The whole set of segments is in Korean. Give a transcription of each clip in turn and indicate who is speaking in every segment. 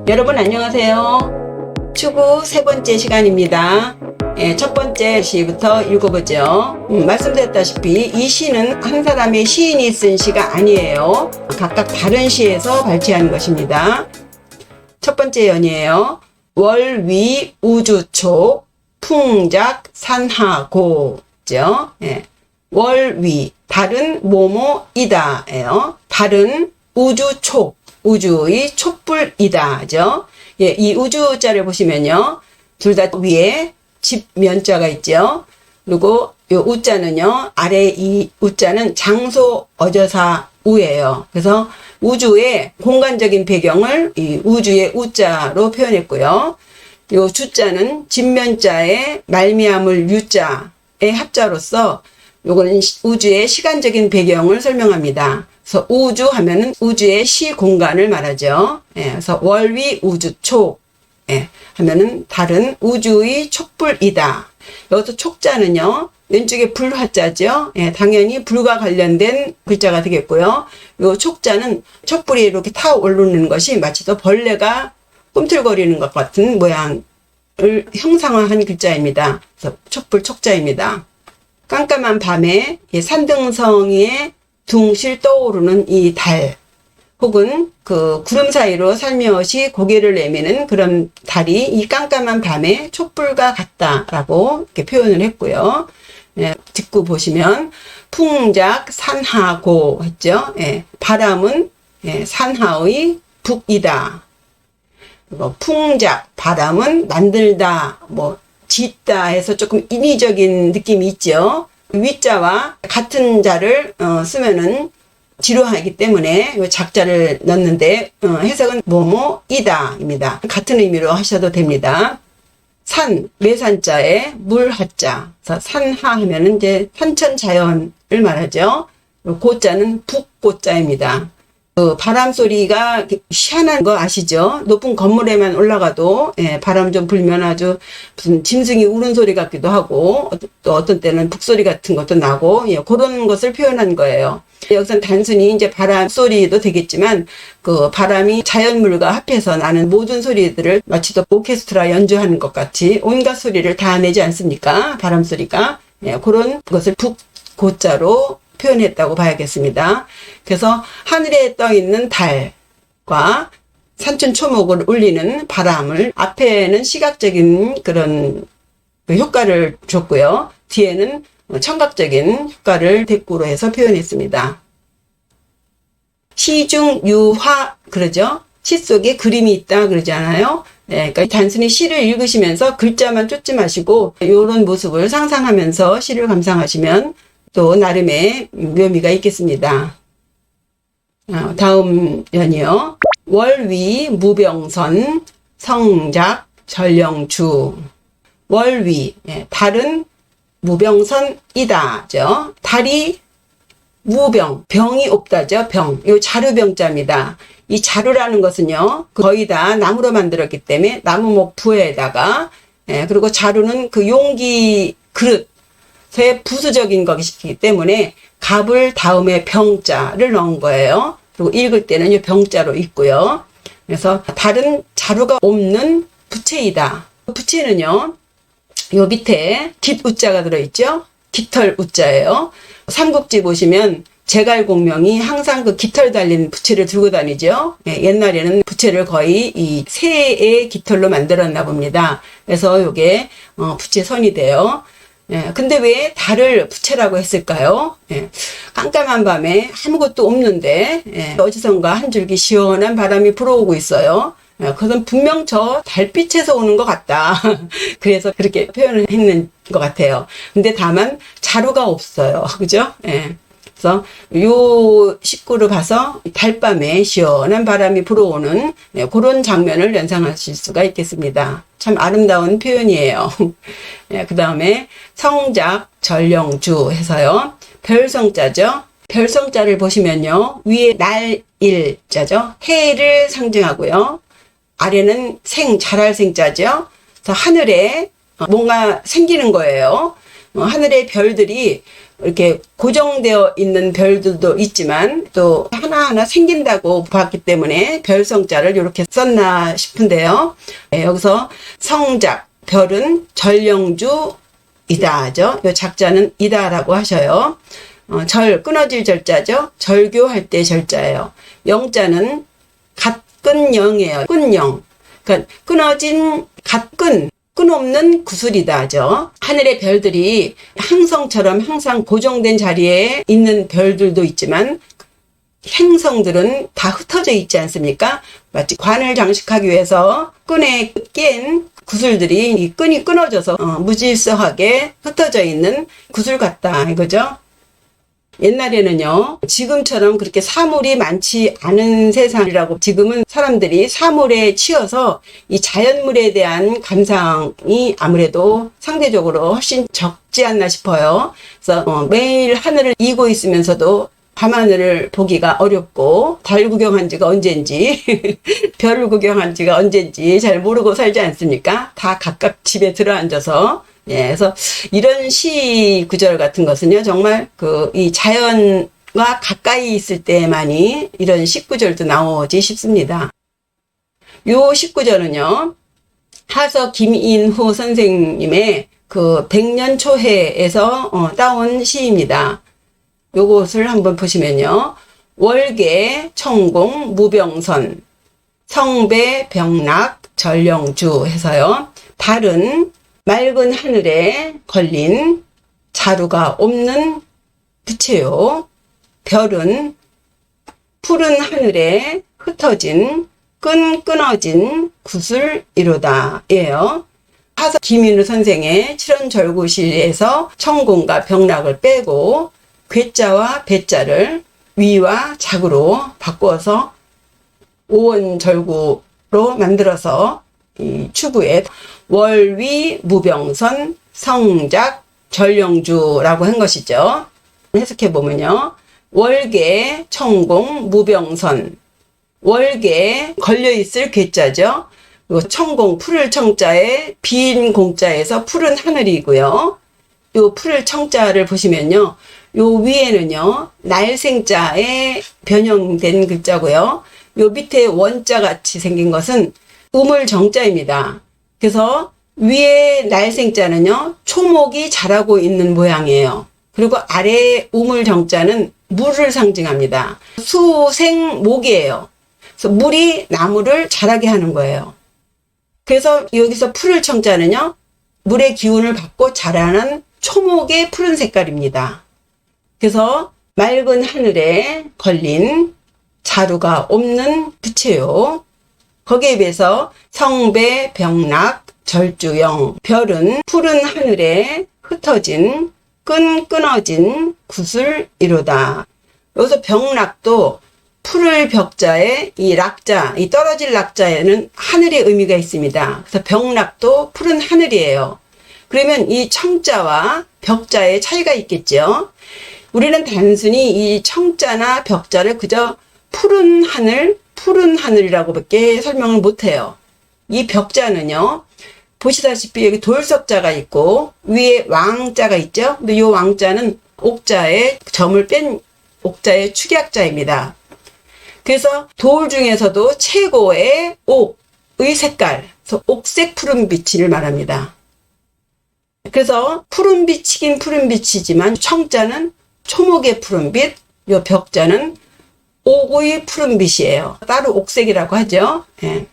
Speaker 1: 여러분 안녕하세요. 추구 세 번째 시간입니다. 첫 번째 시부터 읽어보죠. 말씀드렸다시피 이 시는 한 사람의 시인이 쓴 시가 아니에요. 각각 다른 시에서 발췌한 것입니다. 첫 번째 연이에요. 월위 우주촉 풍작 산하고죠. 월위 다른 뭐뭐이다예요. 다른 우주촉 우주의 촛불이다죠. 이 우주자를 보시면요, 둘 다 위에 집 면자가 있죠. 그리고 요 우자는요, 아래 이 우자는 장소 어저사 우예요. 그래서 우주의 공간적인 배경을 이 우주의 우자로 표현했고요. 요 주자는 집면자의 말미암을 유자의 합자로서 요거는 우주의 시간적인 배경을 설명합니다. 그래서 우주 하면은 우주의 시 공간을 말하죠. 그래서 월위 우주촉 하면은 다른 우주의 촉불이다. 여기서 촉자는요, 왼쪽에 불화자죠. 당연히 불과 관련된 글자가 되겠고요. 요 촉자는 촉불이 이렇게 타 오르는 것이 마치 또 벌레가 꿈틀거리는 것 같은 모양을 형상화한 글자입니다. 그래서 촉불 촉자입니다. 깜깜한 밤에 산등성이에 둥실 떠오르는 이 달, 혹은 그 구름 사이로 살며시 고개를 내미는 그런 달이 이 깜깜한 밤에 촛불과 같다라고 이렇게 표현을 했고요. 뒷구 보시면 풍작 산하고 했죠. 바람은 산하의 북이다. 그리고 풍작 바람은 만들다, 짓다 해서 조금 인위적인 느낌이 있죠. 위자와 같은 자를 쓰면은 지루하기 때문에 이 작자를 넣는데 해석은 뭐뭐이다입니다. 같은 의미로 하셔도 됩니다. 산 매산자에 물하자, 산하 하면은 이제 산천자연을 말하죠. 고자는 북고자입니다. 바람 소리가 희한한 거 아시죠? 높은 건물에만 올라가도 바람 좀 불면 아주 무슨 짐승이 우는 소리 같기도 하고, 또 어떤 때는 북소리 같은 것도 나고, 그런 것을 표현한 거예요. 여기서는 단순히 이제 바람 소리도 되겠지만, 그 바람이 자연물과 합해서 나는 모든 소리들을 마치 또 오케스트라 연주하는 것 같이 온갖 소리를 다 내지 않습니까? 바람 소리가. 그런 것을 북고자로 표현했다고 봐야겠습니다. 그래서 하늘에 떠 있는 달과 산천초목을 울리는 바람을 앞에는 시각적인 그런 효과를 줬고요. 뒤에는 청각적인 효과를 대꾸로 해서 표현했습니다. 시중 유화 그러죠. 시 속에 그림이 있다 그러잖아요. 그러니까 단순히 시를 읽으시면서 글자만 쫓지 마시고 이런 모습을 상상하면서 시를 감상하시면 또 나름의 묘미가 있겠습니다. 다음 연이요. 월위 무병선 성작 전령주. 월위 달은 무병선이다죠. 달이 무병 병이 없다죠. 병. 요 자루병자입니다. 이 자루라는 것은요, 거의 다 나무로 만들었기 때문에 나무목 부에다가 그리고 자루는 그 용기 그릇 부수적인 것이기 때문에 갑을 다음에 병자를 넣은 거예요. 그리고 읽을 때는 이 병자로 읽고요. 그래서 다른 자루가 없는 부채이다. 부채는요, 요 밑에 깃우자가 들어있죠. 깃털 우자예요. 삼국지 보시면 제갈공명이 항상 그 깃털 달린 부채를 들고 다니죠. 옛날에는 부채를 거의 이 새의 깃털로 만들었나 봅니다. 그래서 요게 부채선이 돼요. 근데 왜 달을 부채라고 했을까요? 깜깜한 밤에 아무것도 없는데 어디선가 한 줄기 시원한 바람이 불어오고 있어요. 그건 분명 저 달빛에서 오는 것 같다. 그래서 그렇게 표현을 했는 것 같아요. 근데 다만 자루가 없어요. 그죠? 그래서 요 식구를 봐서 달밤에 시원한 바람이 불어오는 그런 장면을 연상하실 수가 있겠습니다. 참 아름다운 표현이에요. 그 다음에 성작 전령주 해서요. 별성자죠. 별성자를 보시면요. 위에 날일자죠. 해를 상징하고요. 아래는 자랄 생자죠. 그래서 하늘에 뭔가 생기는 거예요. 하늘의 별들이 이렇게 고정되어 있는 별들도 있지만 또 하나하나 생긴다고 봤기 때문에 별성자를 이렇게 썼나 싶은데요. 여기서 성작, 별은 전령주이다죠. 이 작자는 이다라고 하셔요. 절, 끊어질 절자죠. 절교할 때 절자예요. 영자는 갓끈영이에요. 끈영. 그러니까 끊어진 갓끈, 끈없는 구슬이다죠. 하늘의 별들이 항성처럼 항상 고정된 자리에 있는 별들도 있지만 행성들은 다 흩어져 있지 않습니까? 마치 관을 장식하기 위해서 끈에 낀 구슬들이 이 끈이 끊어져서 무질서하게 흩어져 있는 구슬 같다 이거죠. 옛날에는요, 지금처럼 그렇게 사물이 많지 않은 세상이라고, 지금은 사람들이 사물에 치여서 이 자연물에 대한 감상이 아무래도 상대적으로 훨씬 적지 않나 싶어요. 그래서 매일 하늘을 이고 있으면서도 밤하늘을 보기가 어렵고, 달 구경한 지가 언젠지, 별을 구경한 지가 언젠지 잘 모르고 살지 않습니까? 다 각각 집에 들어앉아서. 예, 그래서 이런 시 구절 같은 것은요, 정말 이 자연과 가까이 있을 때만이 이런 시 구절도 나오지 싶습니다. 요 시 구절은요, 하서 김인후 선생님의 백년초해에서 따온 시입니다. 요것을 한번 보시면요, 월계, 청공, 무병선, 성배, 병락, 전령주 해서요, 달은 맑은 하늘에 걸린 자루가 없는 부채요. 별은 푸른 하늘에 흩어진 끊어진 구슬이로다 예요. 하서 김인우 선생의 칠원절구시에서 청공과 병락을 빼고 괴자와 배자를 위와 작으로 바꾸어서 오원절구로 만들어서 이 추구에 월위 무병선 성작 전령주라고 한 것이죠. 해석해 보면요, 월계 청공 무병선, 월계에 걸려 있을 괴자죠. 그리고 청공 푸를 청자에 빈 공자에서 푸른 하늘이고요. 요 푸를 청자를 보시면요, 요 위에는요 날생자에 변형된 글자고요. 요 밑에 원자 같이 생긴 것은 우물정자입니다. 그래서 위에 날생자는요, 초목이 자라고 있는 모양이에요. 그리고 아래 우물정자는 물을 상징합니다. 수생목이에요. 그래서 물이 나무를 자라게 하는 거예요. 그래서 여기서 푸를 청자는요, 물의 기운을 받고 자라는 초목의 푸른 색깔입니다. 그래서 맑은 하늘에 걸린 자루가 없는 부채요. 거기에 비해서 성배, 병락, 절주영, 별은 푸른 하늘에 흩어진 끊어진 구슬이로다. 여기서 병락도 풀을 벽자에 이 락자, 이 떨어질 락자에는 하늘의 의미가 있습니다. 그래서 병락도 푸른 하늘이에요. 그러면 이 청자와 벽자의 차이가 있겠죠. 우리는 단순히 이 청자나 벽자를 그저 푸른 하늘이라고 밖에 설명을 못해요. 이 벽자는요, 보시다시피 여기 돌석자가 있고 위에 왕자가 있죠. 근데 이 왕자는 옥자에 점을 뺀 옥자의 축약자입니다. 그래서 돌 중에서도 최고의 옥의 색깔, 그래서 옥색 푸른빛을 말합니다. 그래서 푸른빛이긴 푸른빛이지만 청자는 초목의 푸른빛, 이 벽자는 옥의 푸른빛이에요. 따로 옥색이라고 하죠. 예.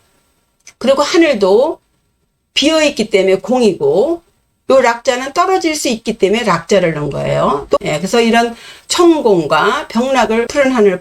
Speaker 1: 그리고 하늘도 비어있기 때문에 공이고, 요 락자는 떨어질 수 있기 때문에 락자를 넣은 거예요. 또, 예, 그래서 이런 청공과 병락을 푸른 하늘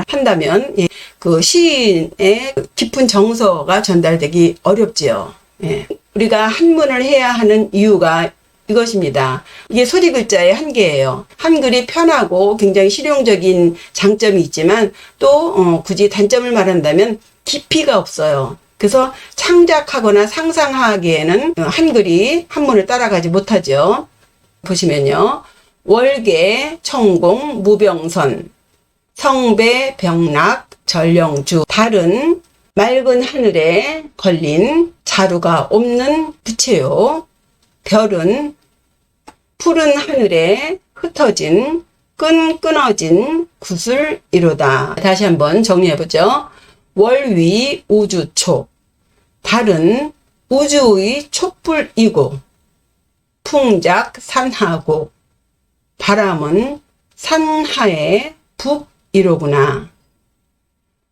Speaker 1: 한다면, 예, 그 시인의 깊은 정서가 전달되기 어렵지요. 예. 우리가 한문을 해야 하는 이유가 이것입니다. 이게 소리 글자의 한계예요. 한글이 편하고 굉장히 실용적인 장점이 있지만 또 굳이 단점을 말한다면 깊이가 없어요. 그래서 창작하거나 상상하기에는 한글이 한문을 따라가지 못하죠. 보시면요, 월계, 청공, 무병선, 성배, 병락, 전령주, 달은 맑은 하늘에 걸린 자루가 없는 부채요. 별은 푸른 하늘에 흩어진 끊어진 구슬이로다. 다시 한번 정리해보죠. 월위 우주촉. 달은 우주의 촛불이고 풍작 산하고 바람은 산하의 북이로구나.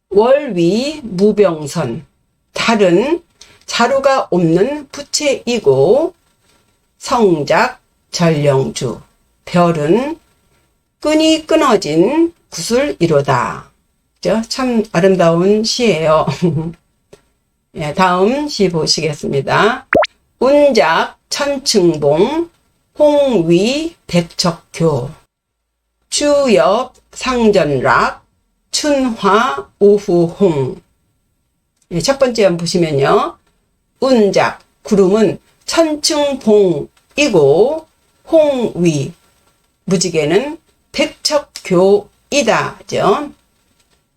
Speaker 1: 월위 무병선. 달은 자루가 없는 부채이고 성작 전령주. 별은 끈이 끊어진 구슬이로다. 참 아름다운 시예요. 예, 다음 시 보시겠습니다. 운작 천층봉 홍위 백척교 추엽 상전락 춘화 오후홍. 예, 첫 번째 한번 보시면요. 운작 구름은 천층봉이고 홍위 무지개는 백척교이다죠.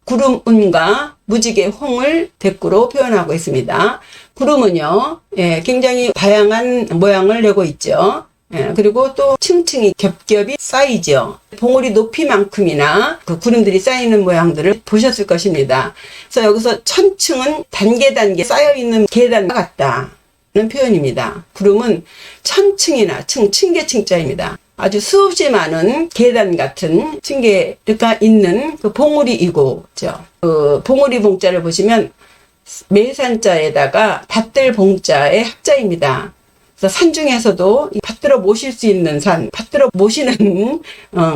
Speaker 1: 구름운과 무지개 홍을 백구로 표현하고 있습니다. 구름은요, 예, 굉장히 다양한 모양을 내고 있죠. 예, 그리고 또 층층이 겹겹이 쌓이죠. 봉우리 높이만큼이나 그 구름들이 쌓이는 모양들을 보셨을 것입니다. 그래서 여기서 천층은 단계 쌓여있는 계단과 같다는 표현입니다. 구름은 천층이나 층계층자입니다. 아주 수없이 많은 계단 같은 층계가 있는 그 봉우리이고, 그 봉우리 봉자를 보시면 매산자에다가 받들 봉자의 합자입니다. 그래서 산 중에서도 받들어 모실 수 있는 산, 받들어 모시는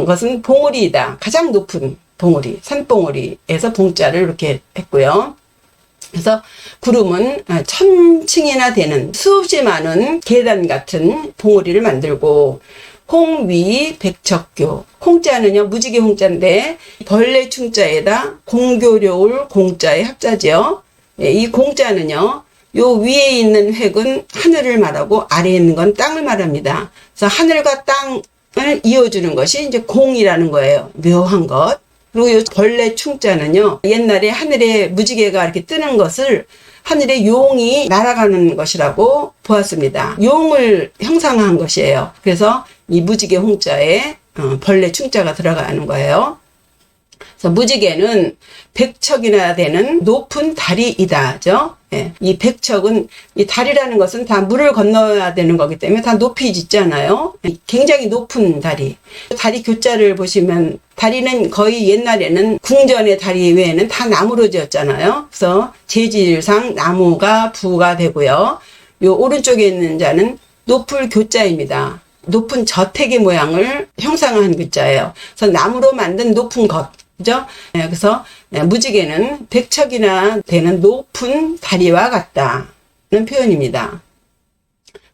Speaker 1: 것은 봉우리이다. 가장 높은 봉우리, 산봉우리에서 봉자를 이렇게 했고요. 그래서 구름은 천층이나 되는 수없이 많은 계단 같은 봉우리를 만들고, 홍위 백척교. 홍자는요, 무지개 홍자인데 벌레 충자에다 공교려울 공자의 합자죠. 예, 이 공자는요, 요 위에 있는 획은 하늘을 말하고 아래에 있는 건 땅을 말합니다. 그래서 하늘과 땅을 이어주는 것이 이제 공이라는 거예요. 묘한 것. 그리고 요 벌레 충자는요, 옛날에 하늘에 무지개가 이렇게 뜨는 것을 하늘에 용이 날아가는 것이라고 보았습니다. 용을 형상화한 것이에요. 그래서 이 무지개 홍자에 벌레 충자가 들어가는 거예요. 그래서 무지개는 백척이나 되는 높은 다리이다죠. 예, 이 백척은, 이 다리라는 것은 다 물을 건너야 되는 거기 때문에 다 높이 짓잖아요. 굉장히 높은 다리. 다리 교자를 보시면 다리는 거의 옛날에는 궁전의 다리 외에는 다 나무로 지었잖아요. 그래서 재질상 나무가 부가 되고요. 요 오른쪽에 있는 자는 높을 교자입니다. 높은 저택의 모양을 형상한 글자예요. 그래서 나무로 만든 높은 것. 그죠? 예, 그래서 무지개는 백척이나 되는 높은 다리와 같다는 표현입니다.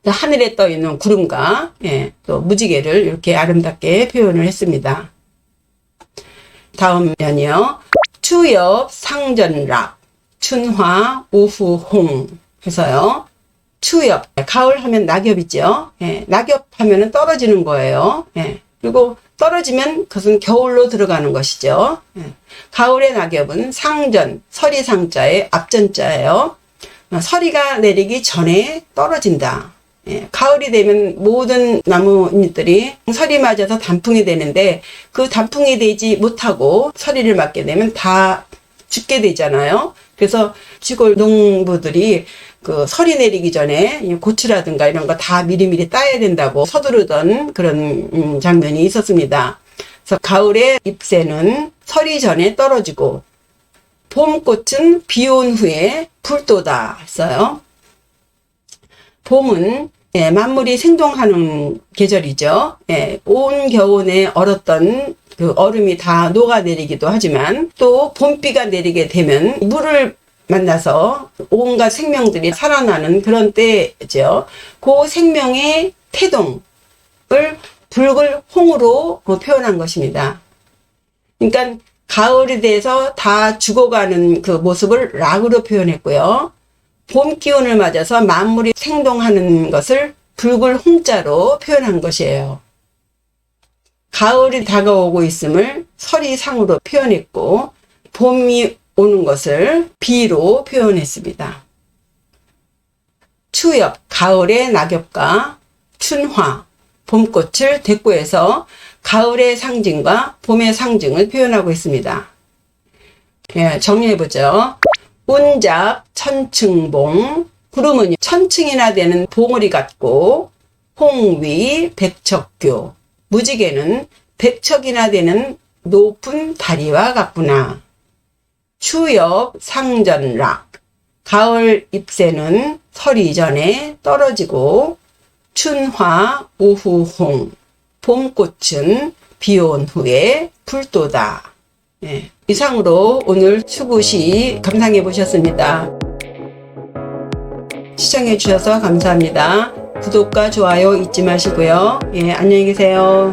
Speaker 1: 하늘에 떠 있는 구름과 또 무지개를 이렇게 아름답게 표현을 했습니다. 다음 면이요. 추엽 상전락 춘화 오후홍 해서요. 추엽, 가을 하면 낙엽이죠. 낙엽 하면은 떨어지는 거예요. 그리고 떨어지면 그것은 겨울로 들어가는 것이죠. 가을의 낙엽은 상전, 서리상자의 앞전자예요. 서리가 내리기 전에 떨어진다. 가을이 되면 모든 나뭇잎들이 서리 맞아서 단풍이 되는데 그 단풍이 되지 못하고 서리를 맞게 되면 다 죽게 되잖아요. 그래서 시골 농부들이 그 서리 내리기 전에 고추라든가 이런 거 다 미리미리 따야 된다고 서두르던 그런 장면이 있었습니다. 그래서 가을의 잎새는 서리 전에 떨어지고 봄꽃은 비 온 후에 불도다 했어요. 봄은 만물이 생동하는 계절이죠. 온 겨울에 얼었던 그 얼음이 다 녹아내리기도 하지만 또 봄비가 내리게 되면 물을 만나서 온갖 생명들이 살아나는 그런 때죠. 그 생명의 태동을 붉을 홍으로 표현한 것입니다. 그러니까 가을이 돼서 다 죽어가는 그 모습을 락으로 표현했고요. 봄 기운을 맞아서 만물이 생동하는 것을 붉을 홍자로 표현한 것이에요. 가을이 다가오고 있음을 서리상으로 표현했고 봄이 오는 것을 비로 표현했습니다. 추엽, 가을의 낙엽과 춘화, 봄꽃을 대꾸해서 가을의 상징과 봄의 상징을 표현하고 있습니다. 예, 정리해보죠. 운작 천층봉, 구름은 천층이나 되는 봉우리 같고, 홍위 백척교, 무지개는 백척이나 되는 높은 다리와 같구나. 추엽 상전락, 가을 잎새는 서리 전에 떨어지고, 춘화 오후홍, 봄꽃은 비온 후에 불도다. 네, 이상으로 오늘 수구시 감상해 보셨습니다. 시청해 주셔서 감사합니다. 구독과 좋아요 잊지 마시고요. 예, 안녕히 계세요.